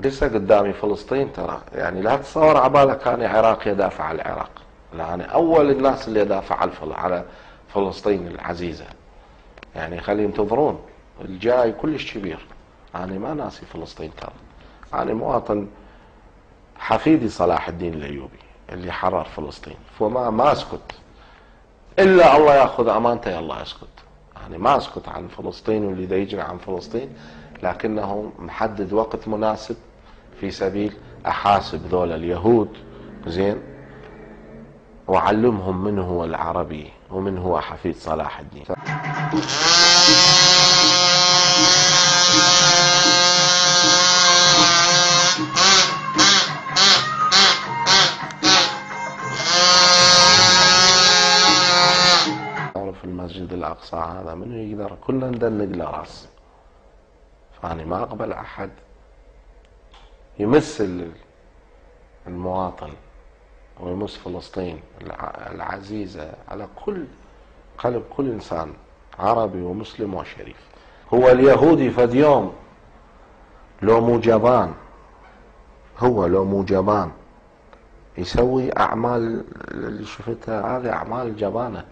لسه قدامي فلسطين ترى، يعني لا تتصور عبالك أنا عراق يدافع عن العراق، لا أنا أول الناس اللي يدافع على فلسطين العزيزة. يعني خلي ينتظرون الجاي كلش كبير. أنا ما ناسي فلسطين ترى، أنا مواطن حفيدي صلاح الدين الأيوبي اللي حرر فلسطين، فما أسكت إلا الله يأخذ أمانته يلا أسكت. يعني ما أسكت عن فلسطين واللي دا يجري عن فلسطين، لكنه محدد وقت مناسب في سبيل أحاسب ذول اليهود زين، وأعلمهم من هو العربي ومن هو حفيد صلاح الدين. تعرف المسجد الأقصى هذا منو يقدر، كلنا ندنق له راس. فأنا ما أقبل أحد يمس المواطن ويمس فلسطين العزيزة على كل قلب كل إنسان عربي ومسلم وشريف. هو اليهودي فد يوم لو مو جبان، هو لو مو جبان يسوي أعمال اللي شفتها هذه أعمال جبانة.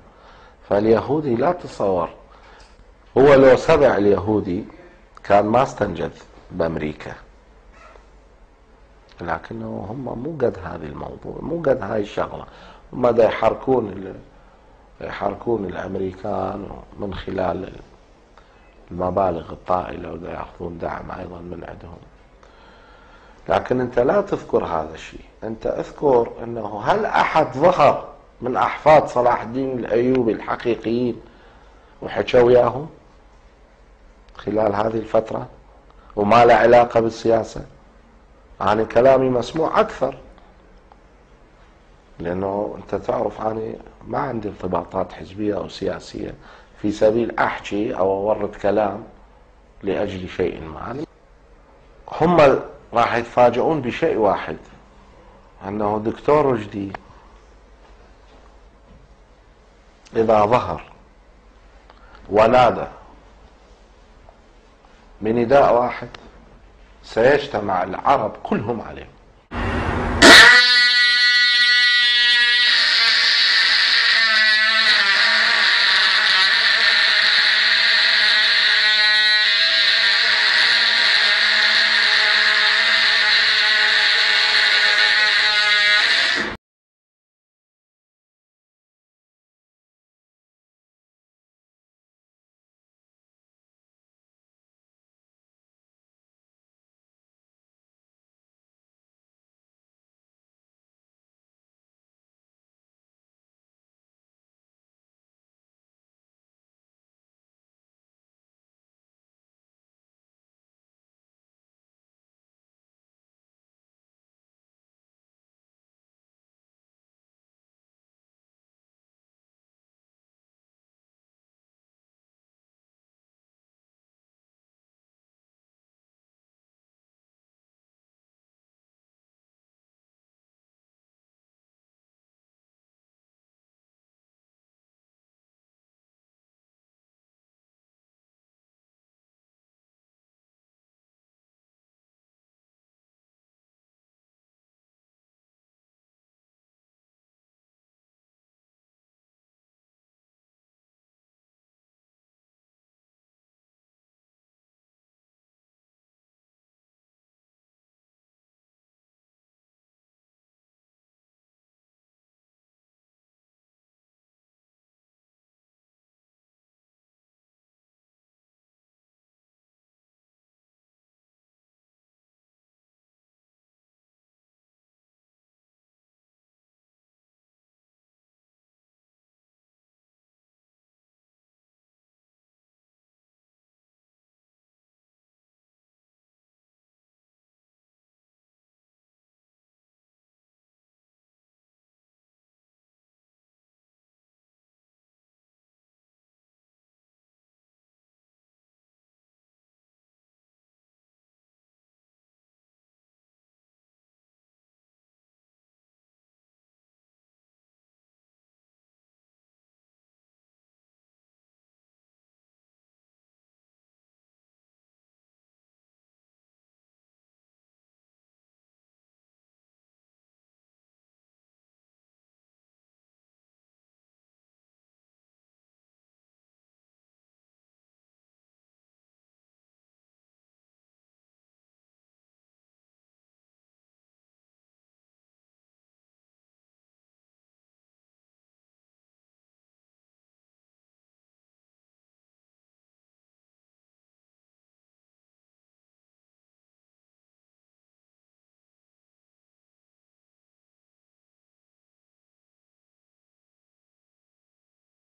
فاليهودي لا تتصور، هو لو سبع اليهودي كان ما استنجد بأمريكا، لكنه هم مو قد هذه الموضوع، مو قد هاي الشغلة. هم دا يحركون الأمريكان من خلال المبالغ الطائلة، ودا يأخذون دعم أيضا من عندهم. لكن أنت لا تذكر هذا الشيء، أنت اذكر أنه هل أحد ظهر من أحفاد صلاح الدين الأيوبي الحقيقيين وحكوا وياهم خلال هذه الفترة وما له علاقة بالسياسة؟ أنا كلامي مسموع أكثر، لأنه أنت تعرف أنا ما عندي ارتباطات حزبية أو سياسية في سبيل أحكي أو أورد كلام لأجل شيء ما. هم راح يتفاجئون بشيء واحد، أنه دكتور رشدي إذا ظهر ونادى بنداء واحد سيجتمع العرب كلهم عليه.